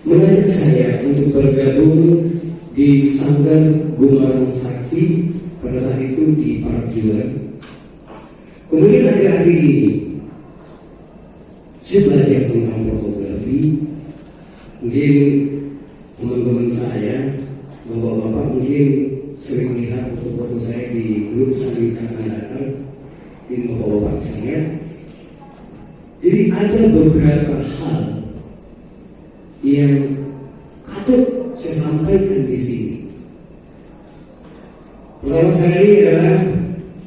Mengajak saya untuk bergabung di Sanggar Gumarang Sakti pada saat itu di Park juga. Kemudian akhir-akhir ini saya belajar tentang fotografi. Mungkin teman-teman saya, bapak-bapak mungkin sering melihat foto-foto saya di grup Sambil Kata Datar. Mungkin bapak-bapak saya. Jadi ada beberapa hal yang patut saya sampaikan di sini. Pertama sekali adalah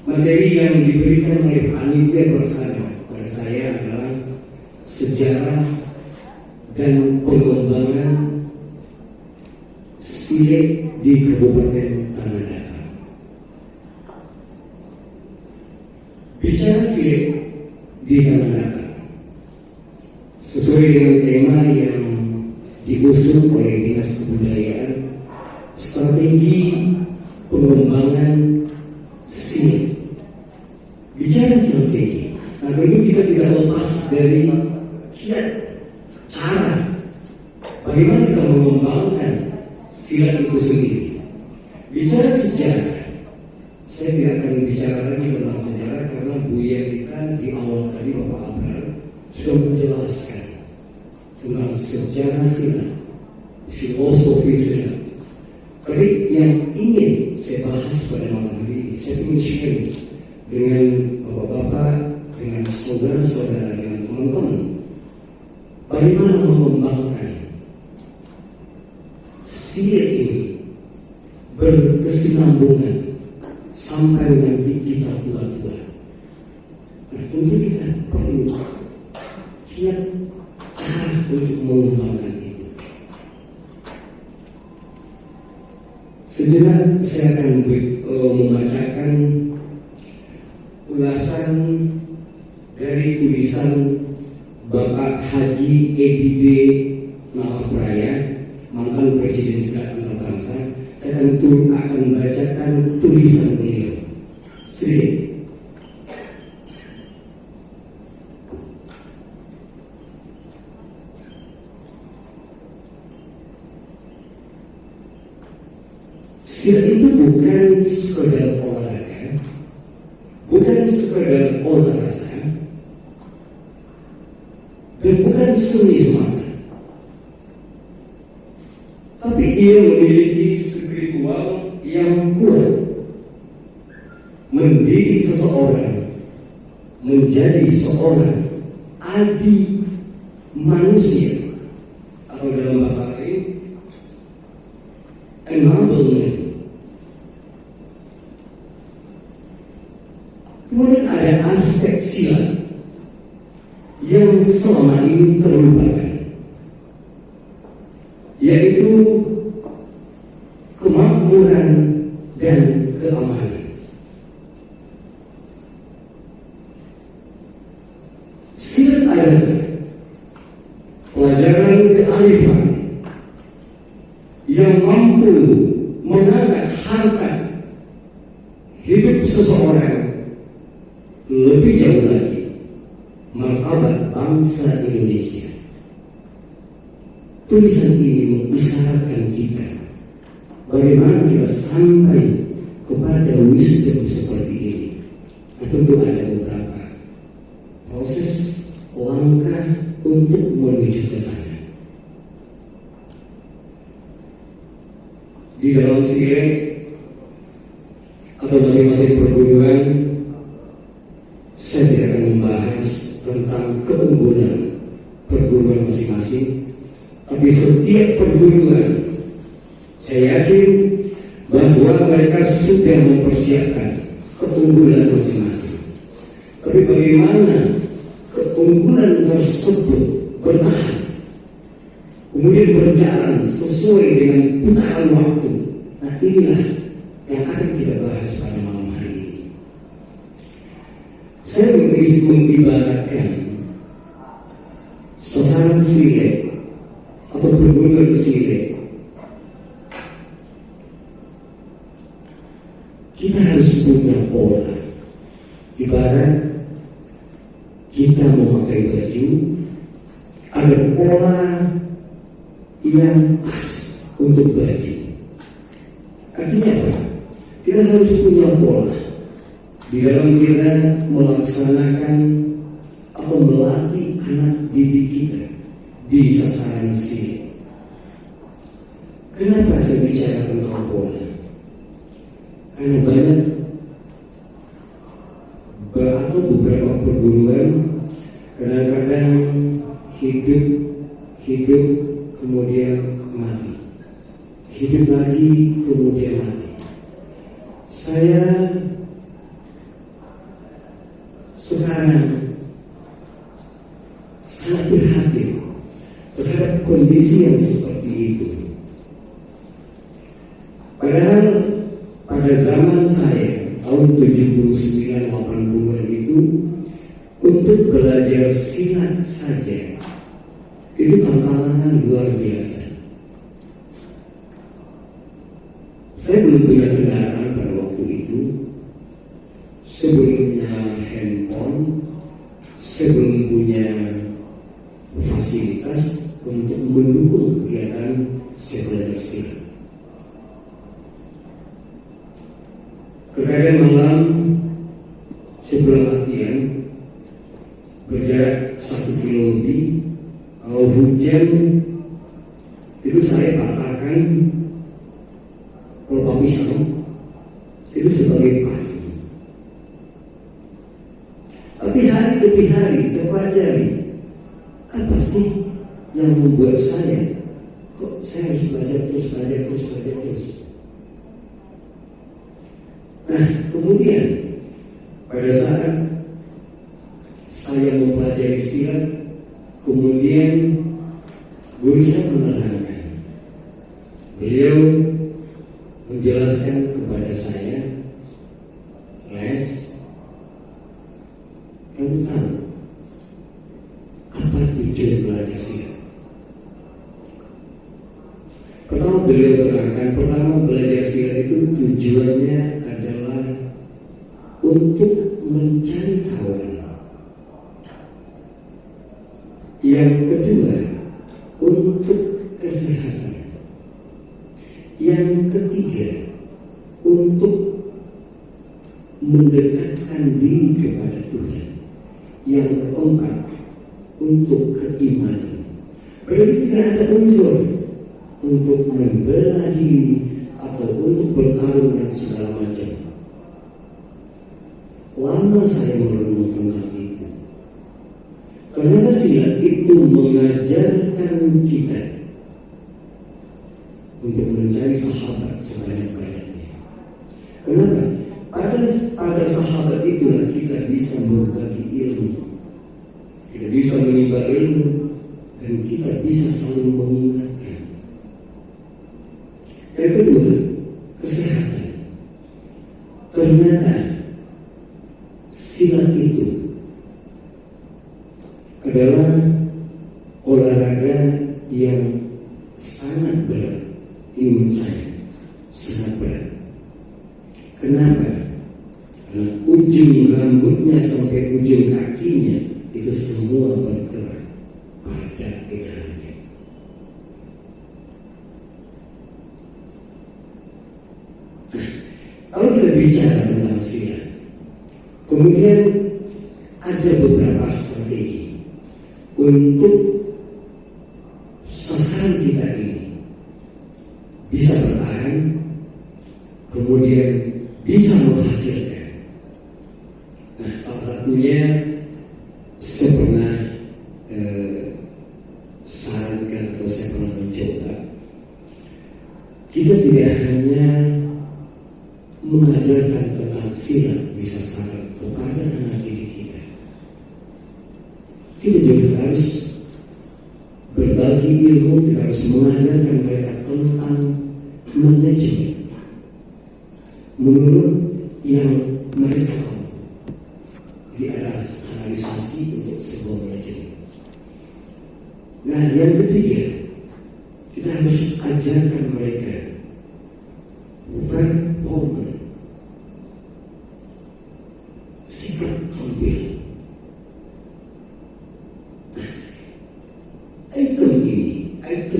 materi yang diberikan oleh panitia pelaksana pada saya adalah sejarah dan pengembangan silet di Kabupaten Tanah Datar. Bicara silet di Tanah Datar sesuai dengan tema yang diusung oleh Dinas Kebudayaan, strategi pengembangan silet. Bicara strategi, karena itu kita tidak lepas dari cara bagaimana kita mengembangkan silat itu sendiri. Bicara sejarah, saya tidak akan bicara lagi tentang sejarah karena Buya kita di awal tadi Bapak Abrar sudah menjelaskan tentang sejarah silat, filosofi silat. Tapi yang ingin saya bahas pada malam hari ini, saya ingin share dengan bapak-bapak, dengan saudara-saudara, dengan teman-teman, bagaimana mengembangkan silat ini berkesinambungan sampai nanti kita tua-tua. Nah, tentu kita perlu kiat untuk mengembangkan itu. Sejenak saya akan membacakan ulasan dari tulisan Bapak Haji Edi B. Malapraya, mantan Presiden Silat Antar Bangsa. Saya akan membacakan tulisan beliau. Sedikit. Silat itu bukan sekedar olahraga, bukan sekedar olahraga, dan bukan seni semata. Tapi ia memiliki spiritual yang kuat, mendidik seseorang menjadi seorang adi manusia, atau dalam bahasa lain, enablement. Kemudian ada aspek silat yang selama ini terlupakan, yaitu kemakmuran dan keamanan. Silat adalah pelajaran kearifan yang mampu mengangkat harkat hidup seseorang lebih jauh lagi, martabat bangsa Indonesia. Tulisan ini mengisyaratkan kita bagaimana kita sampai kepada wisdom seperti ini. Nah, tentu ada beberapa proses langkah untuk menuju ke sana. Di dalam silet atau masing-masing perguruan, saya tidak akan membahas tentang keunggulan perguruan masing-masing, tapi setiap perguruan saya yakin bahwa mereka sudah mempersiapkan keunggulan masing-masing. Tapi bagaimana keunggulan tersebut bertahan, kemudian berjalan sesuai dengan putaran waktu. Nah, inilah yang akan kita bahas pada malam hari ini. Saya mengibaratkan sasaran silet atau perguruan silet. Kita harus punya pola. Ibarat kita memakai baju, ada pola yang pas untuk belajar. Artinya apa? Kita harus punya pola di dalam kita melaksanakan atau melatih anak didik kita di sasaran sini. Kenapa saya bicara tentang pola? Karena banyak atau beberapa perguruan kadang-kadang hidup kemudian mati, hidup lagi kemudian mati. Saya sekarang sangat prihatin terhadap kondisi yang seperti itu. Padahal pada zaman saya tahun 79-80-an itu, untuk belajar silat saja itu tantangan luar biasa. Saya belum punya kendaraan pada waktu itu, sebelumnya handphone, sebelum punya fasilitas untuk mendukung kegiatan saya belajar silat. Terkadang malam sebelum latihan berjarak 1 kilo lebih, kalau hujan itu saya patahkan pelepah pisau itu sebagai payung. Tapi hari demi hari saya pelajari, apa sih yang membuat saya kok saya harus belajar terus. Nah, kemudian pada saat saya mempelajari silat, kemudian guru saya menerangkan, beliau menjelaskan kepada saya, Les, kamu tahu apa tujuan belajar silat? Pertama beliau terangkan, belajar silat itu tujuannya adalah untuk mencari kawan. Yang kedua, untuk kesehatan. Yang ketiga, untuk mendekatkan diri kepada Tuhan. Yang keempat, untuk keimanan. Berarti tidak ada unsur untuk membela diri atau untuk bertarung dan segala macam. Lama saya merenung tentang itu. Ternyata silat itu mengajarkan kita untuk mencari sahabat sebanyak-banyaknya. Kenapa? Pada sahabat itulah kita bisa berbagi ilmu, kita bisa menimba ilmu, dan kita bisa saling mengingatkan. Yang kedua, kesehatan. Ternyata silat itu adalah olahraga yang sangat berat. Ini menurut saya sangat berat. Kenapa? Karena ujung rambutnya sampai ujung kakinya itu semua bergerak pada gerakannya. Kalau kita bicara tentang silat, kemudian ada beberapa strategi untuk sasaran kita ini bisa bertahan, kemudian bisa menghasilkan. Nah, salah satunya saya pernah sarankan atau saya pernah mencoba, kita tidak hanya mengajarkan tentang silat di sasaran kepada anak didik kita, kita juga harus berbagi ilmu, kita harus mengajarkan mereka tentang manajemen menurut yang mereka tahu. Jadi ada standarisasi untuk sebuah manajemen. Nah, yang ketiga, kita harus ajarkan mereka performance, sikap tampil. item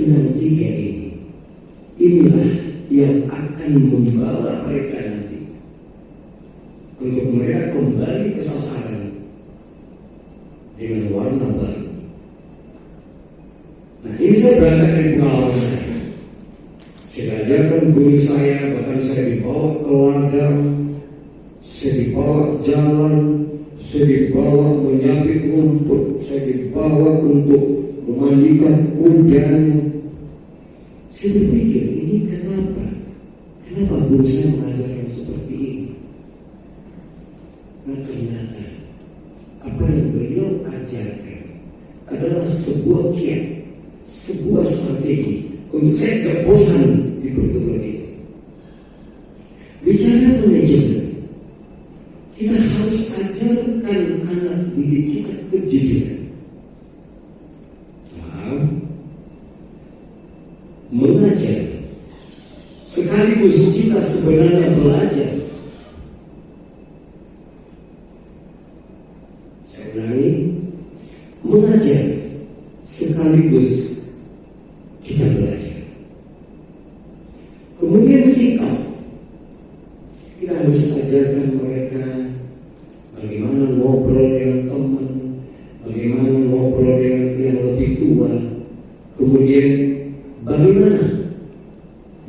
yang tiga inilah yang akan membawa mereka nanti untuk mereka kembali ke sasaran dengan warna baru. Nah, ini saya berangkat dari pengalaman saya. Saya ajarkan guru saya, bahkan saya dibawa ke ladang, saya dibawa jalan, saya dibawa menyapi rumput, saya dibawa untuk memandikan kudanya. Saya berpikir, ini kenapa guru saya mengajarkan seperti ini? Nah, ternyata apa yang beliau ajarkan adalah sebuah kiat, sebuah strategi untuk saya tidak bosan di perguruan itu. Bicara manajemen, kita harus ajarkan anak didik kita kejujuran. Mengajar sekaligus kita sebenarnya belajar. Saya ulangi, mengajar sekaligus kita belajar. Kemudian sikap, kita harus ajarkan mereka bagaimana ngobrol dengan teman, bagaimana ngobrol dengan yang lebih tua, kemudian bagaimana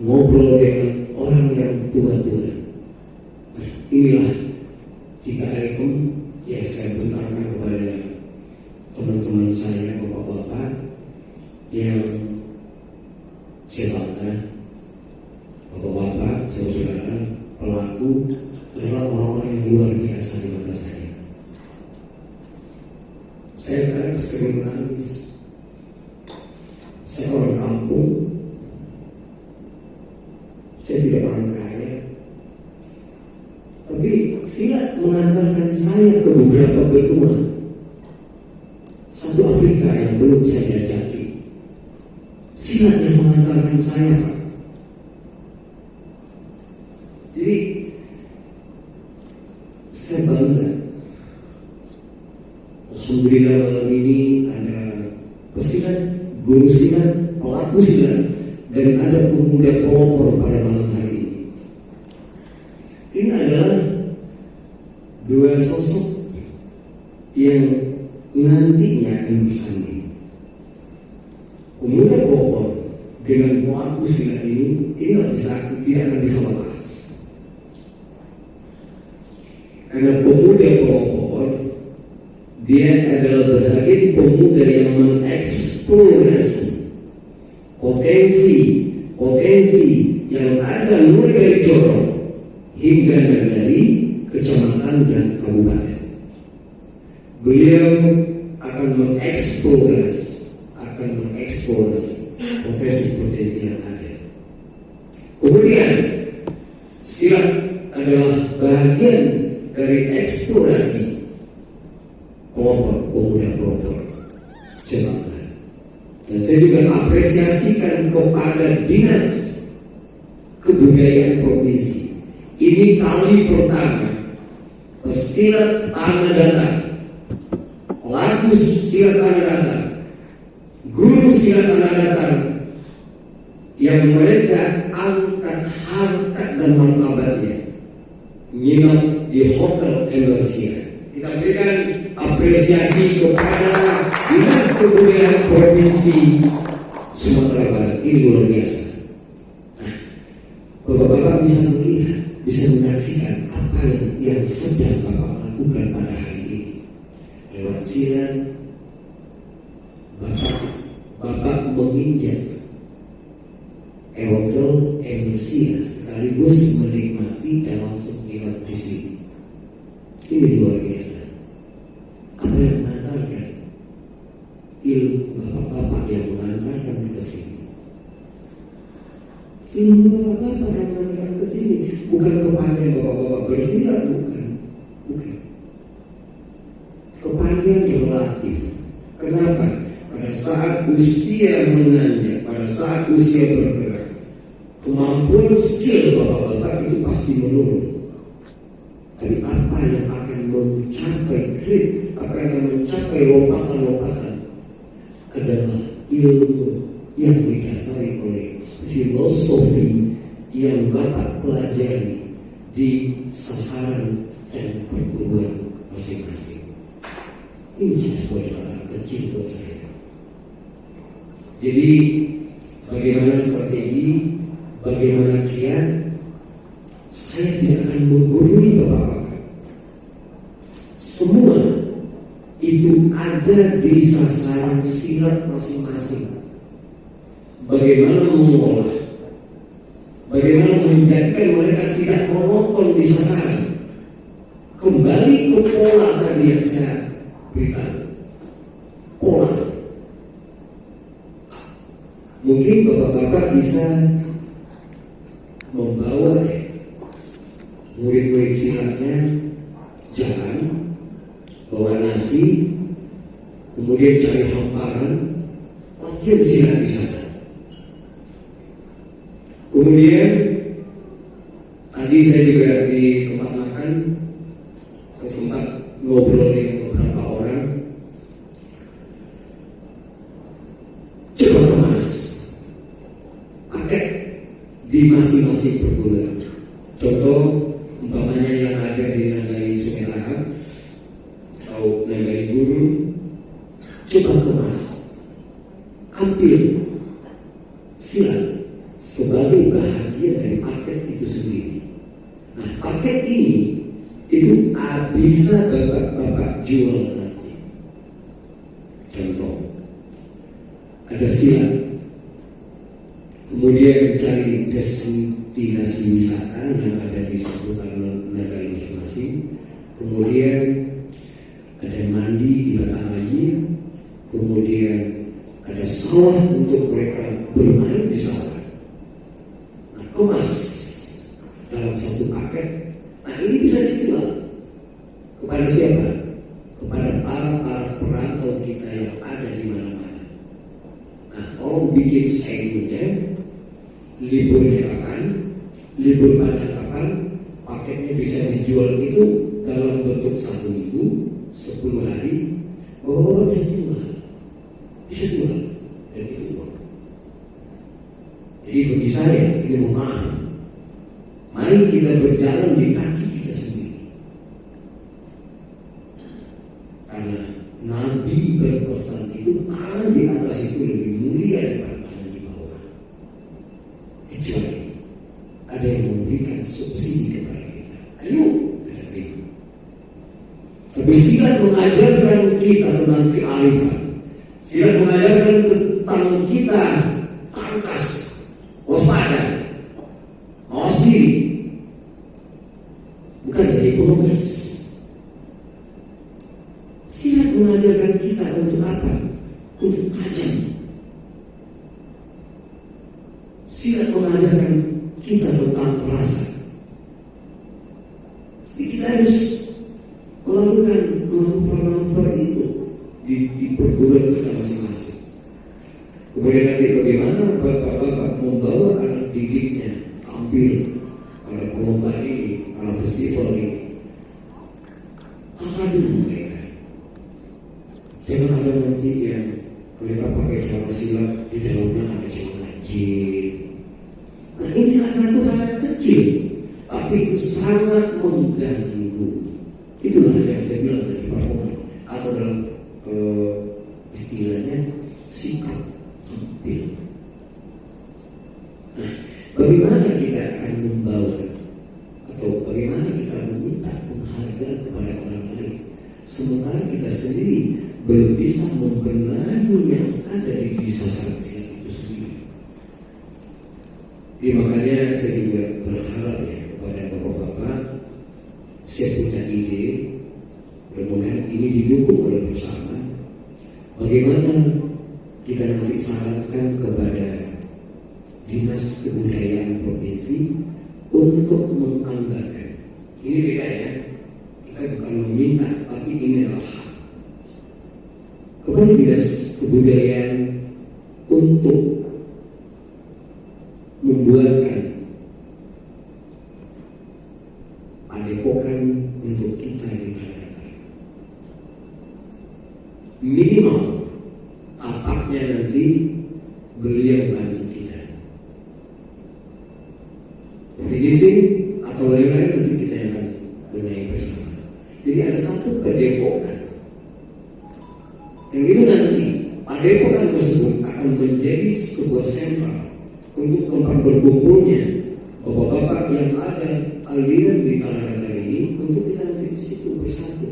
ngobrol dengan orang yang tua-tua. Nah, inilah 3 item yang saya bentangkan kepada teman-teman saya, bapak-bapak yang saya bangga. Bapak-bapak, saudara, pelaku adalah orang-orang yang luar biasa di mata saya. Saya kadang sering menangis. Saya orang kampung, saya tidak orang kaya, tapi silat mengantarkan saya ke beberapa benua. Satu Afrika yang belum saya jajaki, silat yang mengantarkan saya, Pak. Jadi saya bangga. Alhamdulillah malam ini ada pesilat, guru silat, pelaku silat, dan ada pemuda pelopor pada malam hari ini. Ini adalah 2 sosok yang nantinya akan bersanding. Pemuda pelopor dengan pelaku silat ini tidak akan bisa lepas. Karena pemuda pelopor, dia adalah bagian pemuda yang mengeksplorasi potensi yang ada mulai dari Jorong hingga dari kecamatan dan kabupaten. Beliau akan mengeksplorasi potensi yang ada. Kemudian silat adalah bagian dari eksplorasi kelompok pemuda pelopor. Dan saya juga apresiasikan kepada Dinas Kebudayaan Provinsi. Ini kali pertama pesilat tanah datar, pelaku silat tanah datar, guru silat tanah datar yang mereka angkat harkat dan martabatnya nginap di Hotel Emersia. Kita berikan apresiasi kepada Dinas Kebudayaan Provinsi Sumatera Barat. Ini luar biasa. Nah, bapak-bapak bisa melihat, bisa menyaksikan apa yang sedang bapak lakukan pada hari ini. Lewat silat, bapak menginjak Hotel Emersia sekaligus menikmati dan langsung menginap di sini. Ini luar biasa. Apa yang mengantarkan ilmu bapak-bapak yang mengantarkan ke sini? Ilmu bapak-bapak yang mengantarkan ke sini bukan kepada bapak-bapak bersilat, bukan. Kepandaian yang relatif. Kenapa? Pada saat usia menanjak, pada saat usia bergerak, kemampuan skill bapak-bapak itu pasti menurun. Tapi apa yang akan mencapai grade, apa yang akan mencapai lompatan-lompatan adalah ilmu yang didasari oleh filosofi yang Bapak pelajari di sasaran dan perguruan masing-masing. Ini jadi sebuah catatan kecil buat saya. Jadi bagaimana strategi, bagaimana kiat, saya tidak akan menggurui Bapak-Bapak. Semua itu ada di sasaran silat masing-masing. Bagaimana mengolah, bagaimana menjadikan mereka tidak monoton di sasaran. Kembali ke pola tadi yang saya beritahu. Pola. Mungkin Bapak-Bapak bisa membawa murid-murid silatnya jalan, bawa nasi, kemudian cari hamparan, latihan silat di sana. Kemudian tadi saya juga di tempat makan, saya sempat ngobrol dengan beberapa orang. Coba kemas pakai di masing-masing perguruan. Contoh umpamanya yang ada di Nagari Sungai Lahar atau Nagari Guru, coba kemas, ambil silat sebagai bahagian dari paket itu sendiri. Nah, paket ini itu bisa Bapak jual nanti. Contoh, ada silat, kemudian cari destinasi wisata yang ada di seputar negara masing-masing, kemudian ada mandi di batang air, kemudian ada sawah untuk mereka bermain di sawah. Kemas dalam satu paket. Nah, ini bisa dijual kepada siapa? Kepada para perantau kita yang ada di mana-mana. Nah, tolong bikin schedule-nya, liburnya kapan, libur panjang kapan, paketnya bisa dijual itu dalam bentuk 1 minggu, 10 hari. Bapak-bapak bisa jual, dan itu uang. Jadi bagi saya, ini mohon maaf, mari kita berjalan di kaki kita sendiri. Karena Nabi berpesan itu tangan di atas itu lebih mulia daripada tangan di bawah. Kecuali ada yang memberikan subsidi kepada kita. Ayo kita terima. Tapi silat mengajarkan kita tentang kearifan. Silat mengajarkan tentang kita tangkas, waspada, mawas diri, bukan dari ekonomis. Silat mengajarkan kita untuk apa? Untuk tajam. Silat mengajarkan kita tentang perasa. Jadi kita harus melakukan manuver-manuver itu di perguruan kita masing-masing. Kemudian nanti bagaimana Bapak-bapak membawa anak didiknya tampil pada lomba ini, pada festival ini. Tata dulu mereka. Jangan ada nanti yang mereka pakai celana silat di dalamnya ada celana jin. Nah, ini salah satu hal kecil, tapi itu sangat mengganggu. Itulah yang saya bilang tadi, atau dalam istilahnya sikap tampil. Nah, bagaimana kita akan membawa atau bagaimana kita meminta penghargaan kepada orang lain sementara kita sendiri belum bisa membenahi yang ada di diri sasaran silat itu sendiri. Jadi makanya saya juga berharap ya kepada bapak-bapak, saya punya ide, mudah-mudahan ini didukung oleh bersama. Bagaimana kita nanti sarankan kepada Dinas Kebudayaan Provinsi untuk menganggarkan. Ini beda ya, kita bukan meminta, tapi ini adalah hak kepada Dinas Kebudayaan untuk membuatkan padepokan untuk kita yang terdaftar. Minimal tapaknya saatnya nanti beliau bantu kita. Finishing atau lain-lain nanti kita yang akan benahi bersama. Jadi ada satu padepokan yang itu nanti padepokan tersebut akan menjadi sebuah sentral untuk tempat berkumpulnya bapak-bapak yang ada aliran di tanah datar ini, untuk kita nanti di situ bersatu.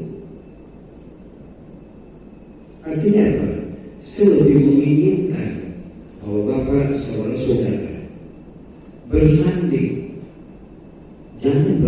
Artinya apa? Saya lebih menginginkan bahwa bapak saudara-saudara bersanding, jangan